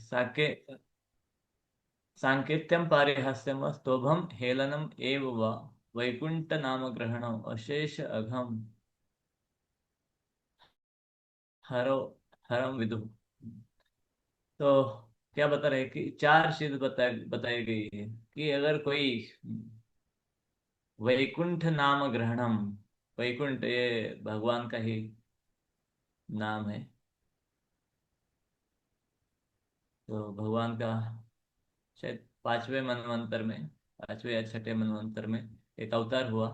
साके सांकेत्यं पारिहास्यम स्तोभम हेलनम एव वा वैकुंठ नाम ग्रहणम अशेष अघम हरो हरम विदु। तो क्या बता रहे हैं कि चार चीज बताई गई है कि अगर कोई वैकुंठ नाम ग्रहणम, वैकुंठ ये भगवान का ही नाम है। तो भगवान का शायद पांचवें मनवंतर में, पांचवें या छठे मनवंतर में एक अवतार हुआ।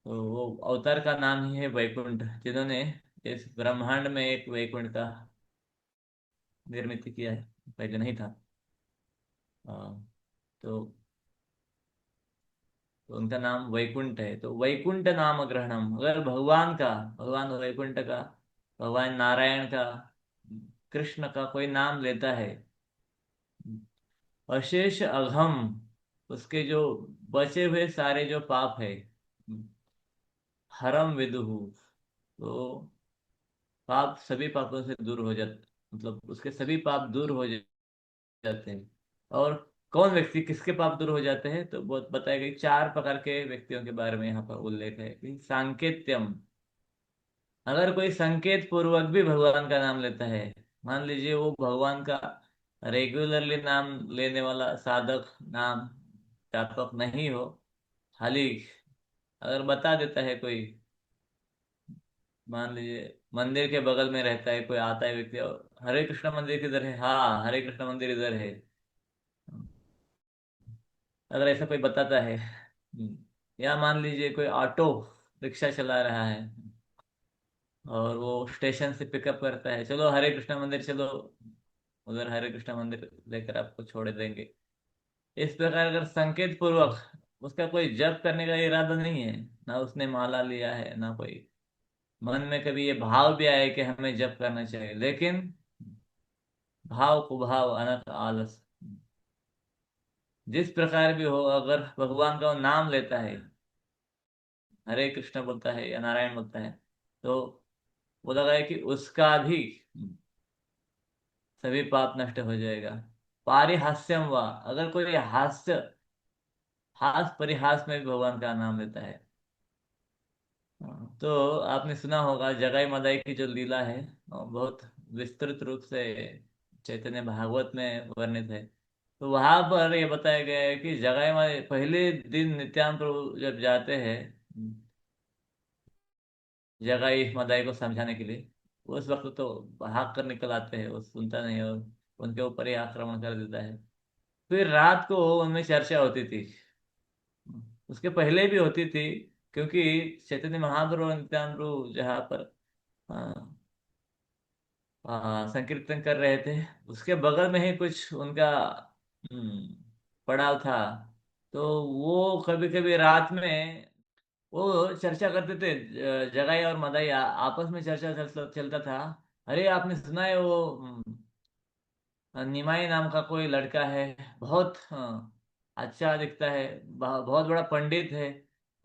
तो वो अवतार का नाम ही है वैकुंठ, जिन्होंने इस ब्रह्मांड में एक वैकुंठ का निर्मित किया है, पहले नहीं था। हाँ, तो उनका नाम वैकुंठ है। तो वैकुंठ नाम ग्रहणम, अगर भगवान का, भगवान वैकुंठ का, भगवान नारायण का, कृष्ण का कोई नाम लेता है, अशेष अघम, उसके जो बचे हुए सारे जो पाप है, हरम विदुहु, तो पाप सभी पापों से दूर हो जाते, मतलब उसके सभी पाप दूर हो जाते हैं। और कौन व्यक्ति किसके पाप दूर हो जाते हैं, तो बहुत बताए गए चार प्रकार के व्यक्तियों के बारे में यहाँ पर उल्लेख है कि सांकेत्यम, अगर कोई संकेत पूर्वक भी भगवान का नाम लेता है, मान लीजिए वो भगवान का रेगुलरली नाम लेने वाला साधक, नाम जापक नहीं हो, खाली अगर बता देता है कोई, मान लीजिए मंदिर के बगल में रहता है, कोई आता है व्यक्ति और हरे कृष्ण मंदिर किधर है, हाँ हरे कृष्ण मंदिर इधर है, अगर ऐसा कोई बताता है। या मान लीजिए कोई ऑटो रिक्शा चला रहा है और वो स्टेशन से पिकअप करता है, चलो हरे कृष्ण मंदिर चलो, उधर हरे कृष्ण मंदिर लेकर आपको छोड़ देंगे। इस प्रकार अगर संकेत पूर्वक, उसका कोई जप करने का इरादा नहीं है, ना उसने माला लिया है, ना कोई मन में कभी ये भाव भी आया कि हमें जप करना चाहिए, लेकिन भाव कुभाव अनंत आलस, जिस प्रकार भी हो, अगर भगवान का वो नाम लेता है, हरे कृष्ण बोलता है या नारायण बोलता है, तो वो लगा है कि उसका भी सभी पाप नष्ट हो जाएगा। पारिहास्यम हुआ, अगर कोई हास्य, हास परिहास में भी भगवान का नाम लेता है। हाँ, तो आपने सुना होगा जगाई मदाई की जो लीला है, बहुत विस्तृत रूप से चैतन्य भागवत में वर्णित है। तो वहां पर ये बताया गया है कि जगाई माई पहले दिन नित्यानंद प्रभु जब जाते हैं जगाई मदाई को समझाने के लिए, उस वक्त तो भाग कर निकल आते हैं, वो सुनता नहीं और उनके ऊपर ही आक्रमण कर देता है। फिर रात को उनमें चर्चा होती थी, उसके पहले भी होती थी, क्योंकि चैतन्य महाप्रभु और नित्यानंद प्रभु जहाँ पर संकीर्तन कर रहे थे, उसके बगल में ही कुछ उनका पड़ाव था। तो वो कभी कभी रात में वो चर्चा करते थे, जगाई और मदाई आपस में चर्चा चलता था। अरे आपने सुना है वो निमाई नाम का कोई लड़का है, बहुत अच्छा दिखता है, बहुत बड़ा पंडित है,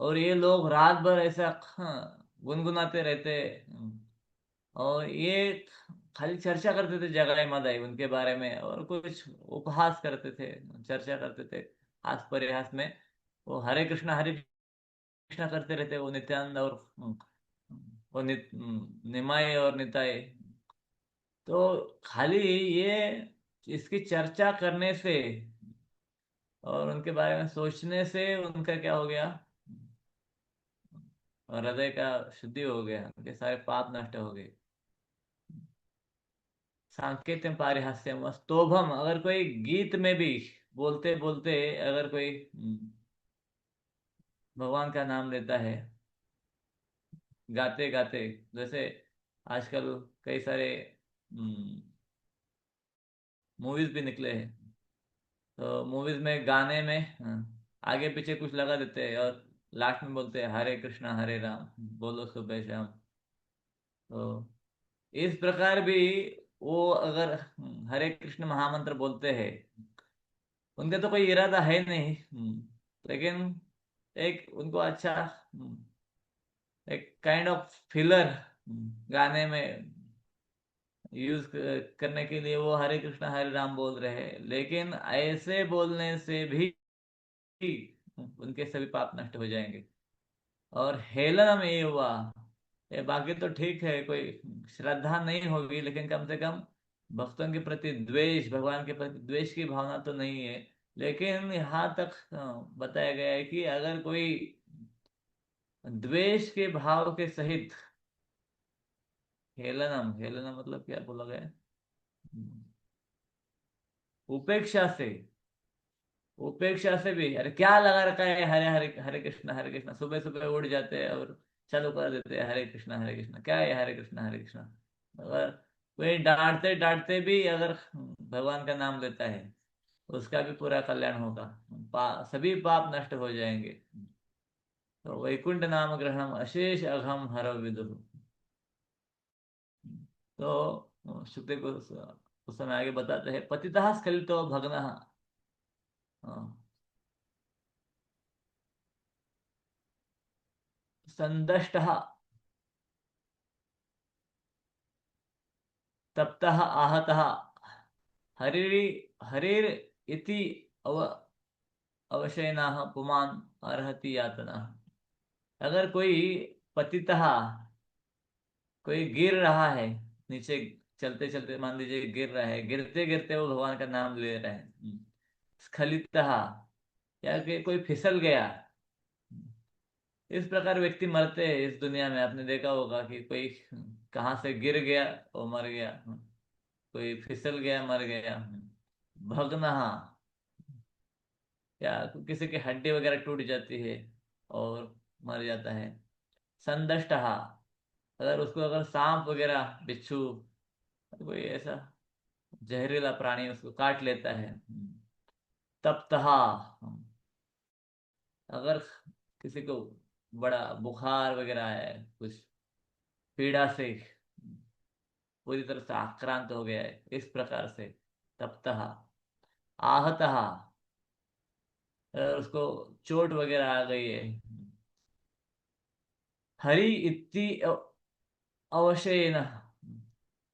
और ये लोग रात भर ऐसा गुनगुनाते रहते, और ये खाली चर्चा करते थे जगाई मादाई उनके बारे में, और कुछ उपहास करते थे, चर्चा करते थे हास परिहास में। वो हरे कृष्णा करते रहते, वो नित्यानंद और वो निमाई और निताई। तो खाली ये इसकी चर्चा करने से और उनके बारे में सोचने से उनका क्या हो गया, हृदय का शुद्धि हो गया, उनके सारे पाप नष्ट हो गए। सांकेत्यम पारिहास्यम स्तोभम, अगर कोई गीत में भी बोलते बोलते, अगर कोई भगवान का नाम लेता है, गाते गाते, जैसे आजकल कई सारे मूवीज भी निकले हैं, तो मूवीज में गाने में आगे पीछे कुछ लगा देते हैं और लास्ट में बोलते हैं हरे कृष्णा हरे राम बोलो सुबह शाम। तो इस प्रकार भी वो अगर हरे कृष्ण महामंत्र बोलते हैं, उनका तो कोई इरादा है नहीं, लेकिन एक उनको अच्छा, एक काइंड ऑफ फिलर गाने में यूज करने के लिए वो हरे कृष्णा हरे राम बोल रहे हैं, लेकिन ऐसे बोलने से भी उनके सभी पाप नष्ट हो जाएंगे। और हेलनम ये हुआ, ये बाकी तो ठीक है, कोई श्रद्धा नहीं होगी, लेकिन कम से कम भक्तों के प्रति द्वेष, भगवान के प्रति द्वेष की भावना तो नहीं है। लेकिन यहाँ तक बताया गया है कि अगर कोई द्वेष के भाव के सहित, हेलनम, हेलनम मतलब क्या बोला गया है? उपेक्षा से, उपेक्षा से भी, अरे क्या लगा रखा है, हरे हरे हरे कृष्णा हरे कृष्णा, सुबह सुबह उठ जाते हैं और चालू कर देते हैं हरे कृष्णा, क्या है हरे कृष्णा। अगर कोई डांटते डांटते भी अगर भगवान का नाम लेता है, उसका भी पूरा कल्याण होगा, सभी पाप नष्ट हो जाएंगे। तो वैकुंठ नाम ग्रहणम अशेष अघम हर विदुः। तो शुक्देव को उस समय आगे बताते हैं, पतितः स्खलितो भग्नः, संदष्टः, तप्तः, आहतः, हरिरि हरिर इति अव अवशयनाः पुमान् अर्हति यातना। अगर कोई पतितः, कोई गिर रहा है नीचे, चलते चलते मान लीजिए गिर रहा है, गिरते गिरते वो भगवान का नाम ले रहा है, स्खलितः, या कि कोई फिसल गया, इस प्रकार व्यक्ति मरते हैं इस दुनिया में। आपने देखा होगा कि कोई कहाँ से गिर गया, वो मर गया, कोई फिसल गया मर गया। भग्नः, या किसी की हड्डी वगैरह टूट जाती है और मर जाता है। संदष्टः, अगर उसको अगर सांप वगैरह, बिच्छू, कोई ऐसा जहरीला प्राणी उसको काट लेता है। तप्तः, अगर किसी को बड़ा बुखार वगैरह है, कुछ पीड़ा से पूरी तरह से आक्रांत हो गया है, इस प्रकार से। तप्तः, आहतः, अगर उसको चोट वगैरह आ गई है। हरि इति अवशयन,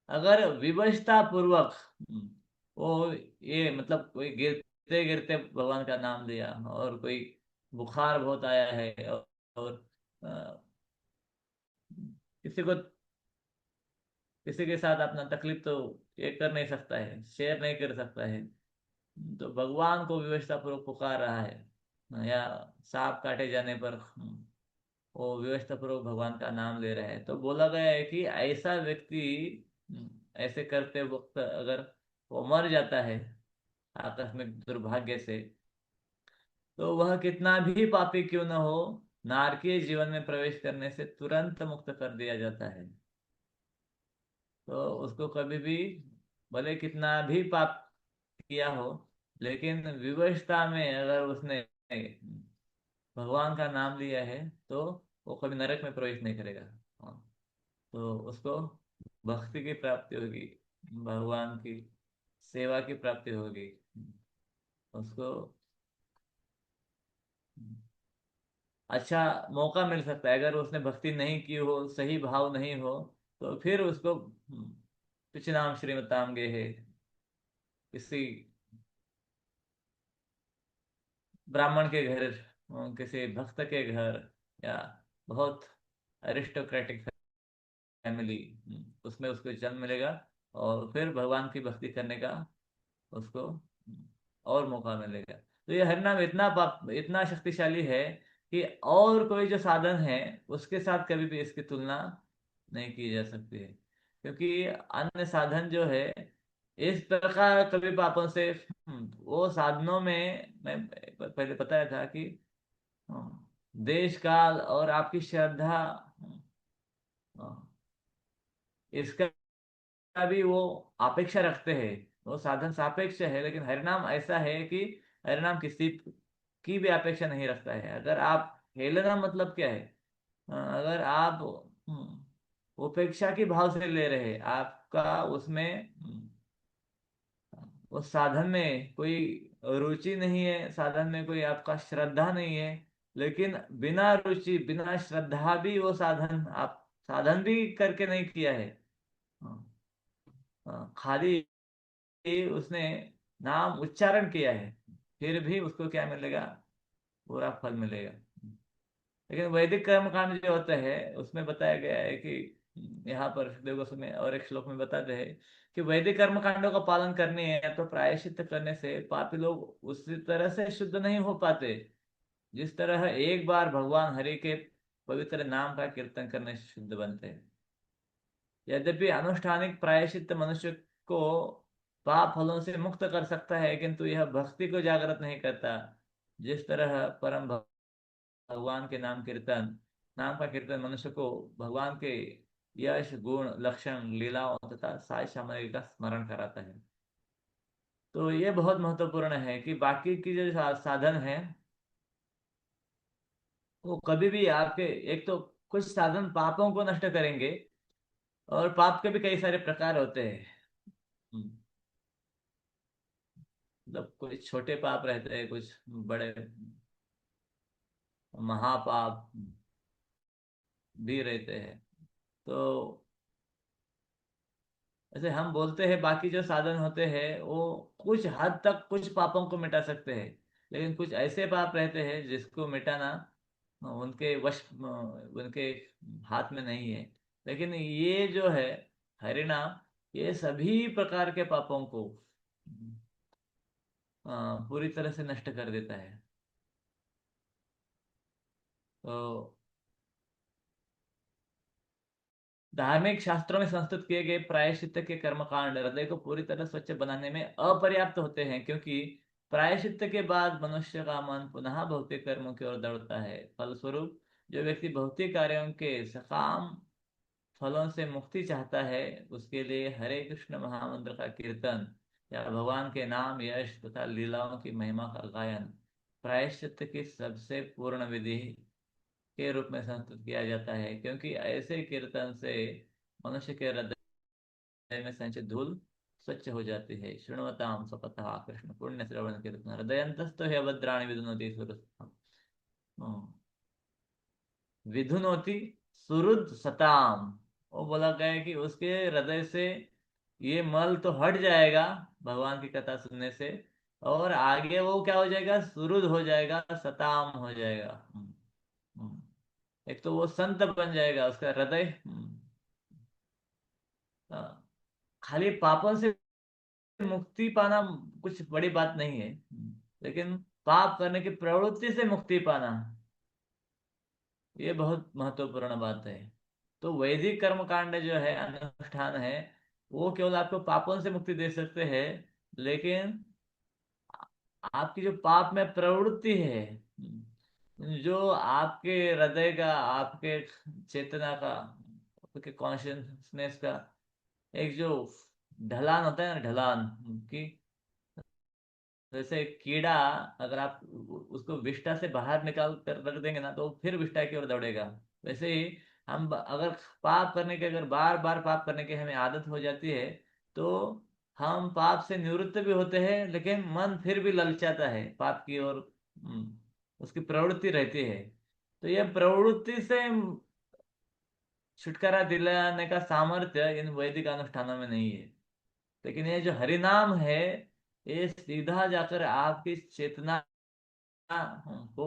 अगर विवशता पूर्वक वो, ये मतलब कोई गिरते गिरते भगवान का नाम लिया, और कोई बुखार बहुत आया है, और अ, किसी को, किसी के साथ अपना तकलीफ तो ये कर नहीं सकता है, शेयर नहीं कर सकता है, तो भगवान को विवशता पूर्वक पुकार रहा है, या सांप काटे जाने पर वो व्यवस्था पूर्वक भगवान का नाम ले रहा है, तो बोला गया है कि ऐसा व्यक्ति ऐसे करते वक्त अगर वो मर जाता है आकस्मिक दुर्भाग्य से, तो वह कितना भी पापी क्यों न हो, नारकीय जीवन में प्रवेश करने से तुरंत मुक्त कर दिया जाता है। तो उसको कभी भी, भले कितना भी पाप किया हो, लेकिन विवशता में अगर उसने भगवान का नाम लिया है, तो वो कभी नरक में प्रवेश नहीं करेगा। हाँ, तो उसको भक्ति की प्राप्ति होगी, भगवान की सेवा की प्राप्ति होगी, उसको अच्छा मौका मिल सकता है। अगर उसने भक्ति नहीं की हो, सही भाव नहीं हो, तो फिर उसको पिछ नाम श्रीमताम गे है, किसी ब्राह्मण के घर, किसी भक्त के घर, या बहुत अरिस्टोक्रेटिक फैमिली, उसमें उसको जन्म मिलेगा, और फिर भगवान की भक्ति करने का उसको और मौका मिलेगा। तो ये हरिनाम इतना इतना शक्तिशाली है कि और कोई जो साधन है उसके साथ कभी भी इसकी तुलना नहीं की जा सकती है, क्योंकि अन्य साधन जो है इस प्रकार कभी पापों से, वो साधनों में मैं पहले बताया था कि देश काल और आपकी श्रद्धा, इसका भी वो अपेक्षा रखते हैं। वो साधन सापेक्ष है, लेकिन हरिनाम ऐसा है कि हरिनाम किसी की भी अपेक्षा नहीं रखता है। अगर आप, हेलना मतलब क्या है, अगर आप उपेक्षा की भाव से ले रहे हैं, आपका उसमें उस साधन में कोई रुचि नहीं है, साधन में कोई आपका श्रद्धा नहीं है, लेकिन बिना रुचि बिना श्रद्धा भी वो साधन आप साधन भी करके नहीं किया है, हाँ, खाली उसने नाम उच्चारण किया है, फिर भी उसको क्या मिलेगा? पूरा फल मिलेगा। लेकिन वैदिक कर्म कांड जो होते हैं उसमें बताया गया है कि यहाँ पर देवगोस्वामी में और एक श्लोक में बताते हैं कि वैदिक कर्म कांडों का पालन करने है तो प्रायश्चित करने से पापी लोग उसी तरह से शुद्ध नहीं हो पाते जिस तरह एक बार भगवान हरि के पवित्र नाम का कीर्तन करने से शुद्ध बनते हैं। यद्यपि अनुष्ठानिक प्रायश्चित मनुष्य को पाप फलों से मुक्त कर सकता है, किंतु यह भक्ति को जागृत नहीं करता। जिस तरह परम भगवान के नाम का कीर्तन मनुष्य को भगवान के यश गुण लक्षण लीलाओं तथा साई सामग्री का स्मरण कराता है। तो ये बहुत महत्वपूर्ण है कि बाकी की जो साधन है वो कभी भी आपके, एक तो कुछ साधन पापों को नष्ट करेंगे, और पाप के भी कई सारे प्रकार होते हैं। हम्म, मतलब कुछ छोटे पाप रहते हैं, कुछ बड़े महापाप भी रहते हैं। तो ऐसे हम बोलते हैं बाकी जो साधन होते हैं वो कुछ हद तक कुछ पापों को मिटा सकते हैं, लेकिन कुछ ऐसे पाप रहते हैं जिसको मिटाना उनके उनके हाथ में नहीं है। लेकिन ये जो है हरिनाम, ये सभी प्रकार के पापों को पूरी तरह से नष्ट कर देता है। तो धार्मिक शास्त्रों में संस्तुत किए गए प्रायश्चित्त के कर्मकांड हृदय को पूरी तरह स्वच्छ बनाने में अपर्याप्त होते हैं, क्योंकि प्रायश्चित्त के बाद मनुष्य का मन पुनः भौतिक कर्मों की ओर दौड़ता है। फलस्वरूप जो व्यक्ति भौतिक कार्यों के सकाम फलों से मुक्ति चाहता है उसके लिए हरे कृष्ण महामंत्र का कीर्तन या भगवान के नाम यश तथा लीलाओं की महिमा का गायन प्रायश्चित्त की सबसे पूर्ण विधि के रूप में संस्तुत किया जाता है, क्योंकि ऐसे कीर्तन से मनुष्य के हृदय में संचित धूल स्वच्छ हो जाती है। शृण्वताम स्वपतः कृष्ण पुण्य श्रवण कीर्तन हृदयंतस्थो ह्य भद्राणि विदुनोति सुरतम। विधुनोति सुहृद सताम। वो बोला गया है कि उसके हृदय से ये मल तो हट जाएगा भगवान की कथा सुनने से, और आगे वो क्या हो जाएगा? सुहृद हो जाएगा, सताम हो जाएगा। हम्म। एक तो वो संत बन जाएगा, उसका हृदय खाली पापों से मुक्ति पाना कुछ बड़ी बात नहीं है, लेकिन पाप करने की प्रवृत्ति से मुक्ति पाना ये बहुत महत्वपूर्ण बात है। तो वैदिक कर्म कांड जो है, अनुष्ठान है, वो केवल आपको पापों से मुक्ति दे सकते हैं, लेकिन आपकी जो पाप में प्रवृत्ति है, जो आपके हृदय का, आपके चेतना का, आपके कॉन्शियसनेस का एक जो ढलान होता है ना, ढलान की, जैसे कीड़ा, अगर आप उसको विष्ठा से बाहर निकाल कर रख देंगे ना तो वो फिर विष्ठा की ओर दौड़ेगा। वैसे ही हम अगर पाप करने के, अगर बार बार पाप करने की हमें आदत हो जाती है तो हम पाप से निवृत्त भी होते हैं, लेकिन मन फिर भी ललचाता है पाप की ओर। उसकी प्रवृत्ति रहती है। तो यह प्रवृत्ति से छुटकारा दिलाने का सामर्थ्य इन वैदिक अनुष्ठानों में नहीं है। लेकिन ये जो हरिनाम है, ये सीधा जाकर आपकी चेतना को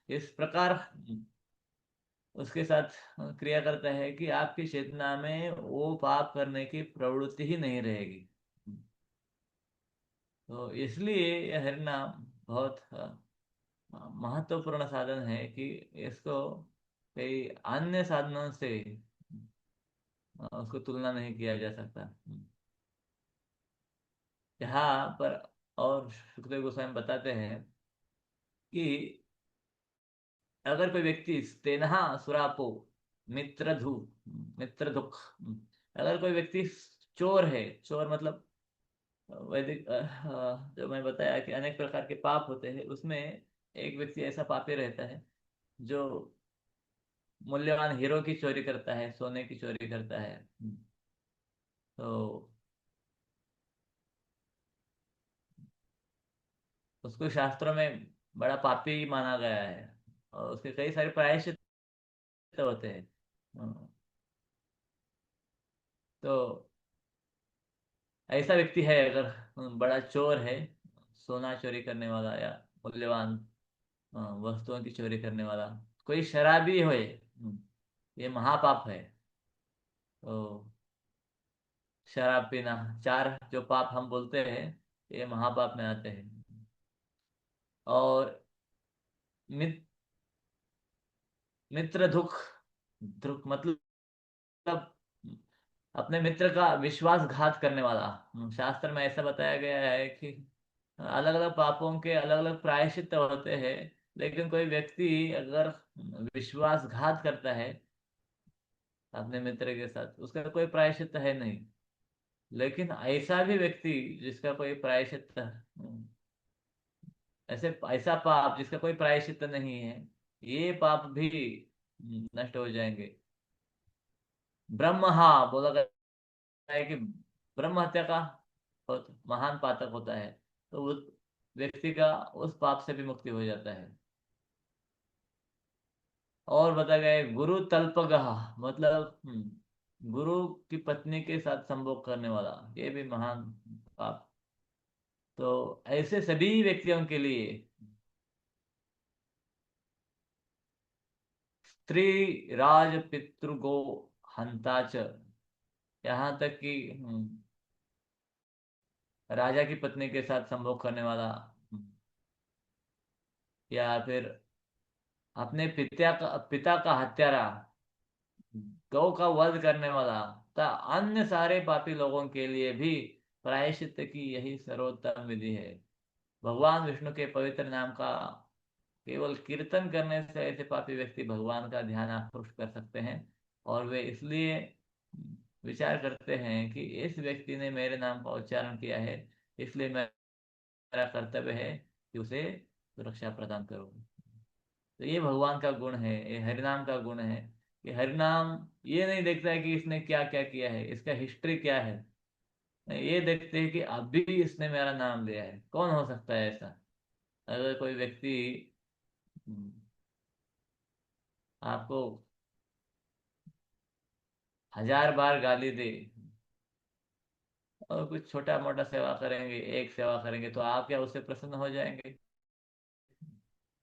इस प्रकार उसके साथ क्रिया करता है कि आपकी चेतना में वो पाप करने की प्रवृत्ति ही नहीं रहेगी। तो इसलिए ये हरिनाम बहुत महत्वपूर्ण साधन है कि इसको कई अन्य साधनों से उसको तुलना नहीं किया जा सकता। यहाँ पर और सुखदेव गोस्वामी बताते हैं कि अगर कोई व्यक्ति स्तेनहा सुरापो मित्रधु मित्र दुख, अगर कोई व्यक्ति चोर है, चोर मतलब वैदिक जो मैं बताया कि अनेक प्रकार के पाप होते हैं, उसमें एक व्यक्ति ऐसा पापी रहता है जो मूल्यवान हीरो की चोरी करता है, सोने की चोरी करता है। तो उसको शास्त्रों में बड़ा पापी माना गया है, और उसके कई सारे प्रायश्चित होते हैं। हम्म, तो ऐसा व्यक्ति है अगर बड़ा चोर है, सोना चोरी करने वाला या मूल्यवान वस्तुओं की चोरी करने वाला, कोई शराबी होए, ये महापाप है। तो शराब पीना, चार जो पाप हम बोलते हैं ये महापाप में आते हैं। और मित, मित्र दुख, दुख मतलब अपने मित्र का विश्वासघात करने वाला। शास्त्र में ऐसा बताया गया है कि अलग अलग पापों के अलग अलग प्रायश्चित होते हैं, लेकिन कोई व्यक्ति अगर विश्वासघात करता है अपने मित्र के साथ, उसका कोई प्रायश्चित है नहीं। लेकिन ऐसा भी व्यक्ति जिसका कोई प्रायश्चित, ऐसे ऐसा पाप जिसका कोई प्रायश्चित नहीं है, ये पाप भी नष्ट हो जाएंगे। ब्रह्म, हाँ बोला गया है कि ब्रह्म हत्या का बहुत महान पातक होता है, तो उस व्यक्ति का उस पाप से भी मुक्ति हो जाता है। और बताया गया है गुरु तल्पगः, मतलब गुरु की पत्नी के साथ संभोग करने वाला, ये भी महान पाप। तो ऐसे सभी व्यक्तियों के लिए स्त्री राज पितृगो हंता च, यहाँ तक कि राजा की पत्नी के साथ संभोग करने वाला, या फिर अपने पिता का हत्यारा, गौ का वध करने वाला, तथा अन्य सारे पापी लोगों के लिए भी प्रायश्चित की यही सर्वोत्तम विधि है। भगवान विष्णु के पवित्र नाम का केवल कीर्तन करने से ऐसे पापी व्यक्ति भगवान का ध्यान आकृष्ट कर सकते हैं। और वे इसलिए विचार करते हैं कि इस व्यक्ति ने मेरे नाम का उच्चारण किया है, इसलिए मेरा कर्तव्य है कि उसे सुरक्षा प्रदान करूं। तो ये भगवान का गुण है, ये हरिनाम का गुण है कि हरिनाम ये नहीं देखता है कि इसने क्या क्या किया है, इसका हिस्ट्री क्या है। ये देखते हैं कि अभी इसने मेरा नाम लिया है, कौन हो सकता है ऐसा। अगर कोई व्यक्ति हम्म, आपको 1000 बार गाली दे और कुछ छोटा मोटा सेवा करेंगे, एक सेवा करेंगे, तो आप क्या उससे प्रसन्न हो जाएंगे?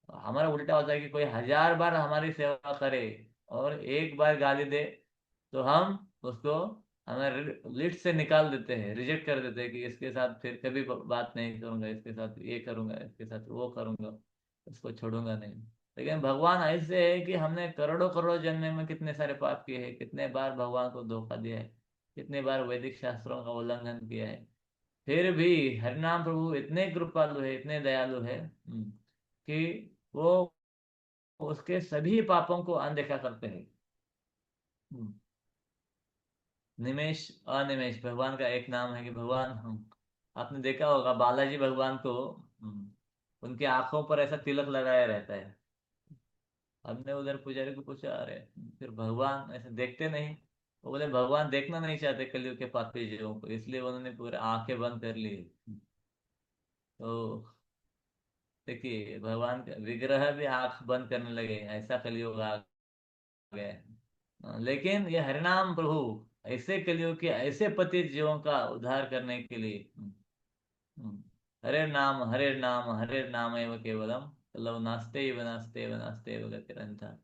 हमारा उल्टा होता है कि कोई 1000 बार हमारी सेवा करे और एक बार गाली दे, तो हम उसको हमारे लिस्ट से निकाल देते हैं, रिजेक्ट कर देते हैं कि इसके साथ फिर कभी बात नहीं करूंगा, इसके साथ ये करूंगा, इसके साथ वो करूंगा, इसको छोड़ूंगा नहीं। लेकिन भगवान ऐसे है कि हमने करोड़ों करोड़ों जन्म में कितने सारे पाप किए हैं, कितने बार भगवान को धोखा दिया है, कितने बार वैदिक शास्त्रों का उल्लंघन किया है, फिर भी हरिनाम प्रभु इतने कृपालु है, इतने दयालु है कि वो उसके सभी पापों को अनदेखा करते हैं। हम्म, निमेश, अनिमेश भगवान का एक नाम है कि भगवान आपने देखा होगा बालाजी भगवान को उनके आंखों पर ऐसा तिलक लगाया रहता है। हमने उधर पुजारी को पूछा, अरे फिर भगवान ऐसे देखते नहीं? वो बोले भगवान देखना नहीं चाहते कलयुग के पापी जीवों को, इसलिए उन्होंने पूरे आंखें बंद कर ली। तो देखिए भगवान का विग्रह भी आंख बंद करने लगे, ऐसा कलयुग आ गया है। लेकिन ये हरिनाम प्रभु ऐसे कलियुग के ऐसे पतित जीवों का उद्धार करने के लिए हम्म, हरे नाम हरे नाम एव केवलम, मतलब नास्ते व नास्ते व गतिरंता।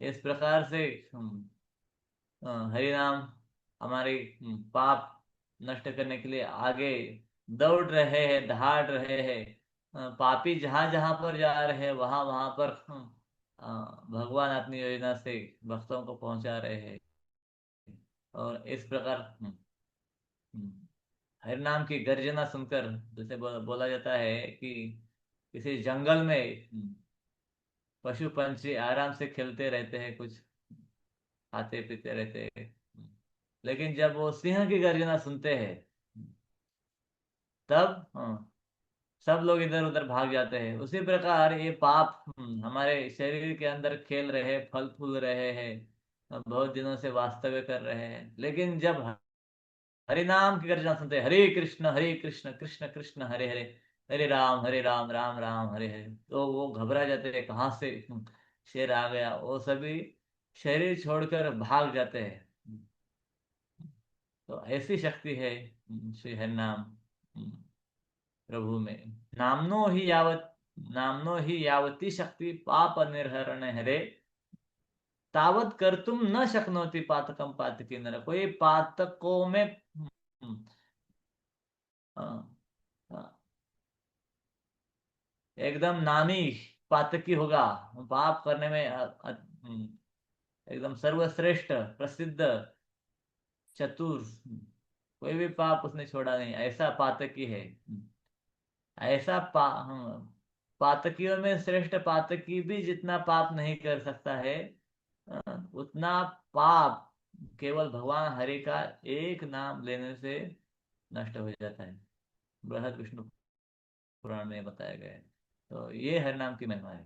इस प्रकार से हरि नाम हमारे पाप नष्ट करने के लिए आगे दौड़ रहे हैं, दहाड़ रहे हैं। पापी जहां जहां पर जा रहे हैं वहां वहां पर भगवान अपनी योजना से भक्तों को पहुंचा रहे हैं। और इस प्रकार हम्म, हर नाम की गर्जना सुनकर, जैसे बोला जाता है कि किसी जंगल में पशु पंछी आराम से खेलते रहते हैं, कुछ खाते पीते रहते हैं, लेकिन जब वो सिंह की गर्जना सुनते हैं तब सब लोग इधर उधर भाग जाते हैं। उसी प्रकार ये पाप हमारे शरीर के अंदर खेल रहे हैं, फल फूल रहे हैं, बहुत दिनों से वास्तव्य कर रहे हैं, लेकिन जब हरि नाम की गर्जना सुनते हैं, हरे कृष्ण कृष्ण कृष्ण हरे हरे, हरे राम राम राम हरे हरे, तो वो घबरा जाते हैं, कहाँ से शेर आ गया, वो सभी शरीर छोड़कर भाग जाते हैं। तो ऐसी शक्ति है श्री हरिनाम प्रभु में। नामनो ही यावत नामनो ही यावती शक्ति पाप निर्हरण हरे, तावत कर तुम न शक्नोति पातकम पातकी नर। कोई पातकों में हाँ, हाँ, एकदम नामी पातकी होगा, पाप करने में एकदम सर्वश्रेष्ठ प्रसिद्ध चतुर, कोई भी पाप उसने छोड़ा नहीं, ऐसा पातकी है। ऐसा पातकियों में श्रेष्ठ पातकी भी जितना पाप नहीं कर सकता है, उतना पाप केवल भगवान हरि का एक नाम लेने से नष्ट हो जाता है। बृहद विष्णु पुराण में बताया गया है। तो ये हरि नाम की महिमा है।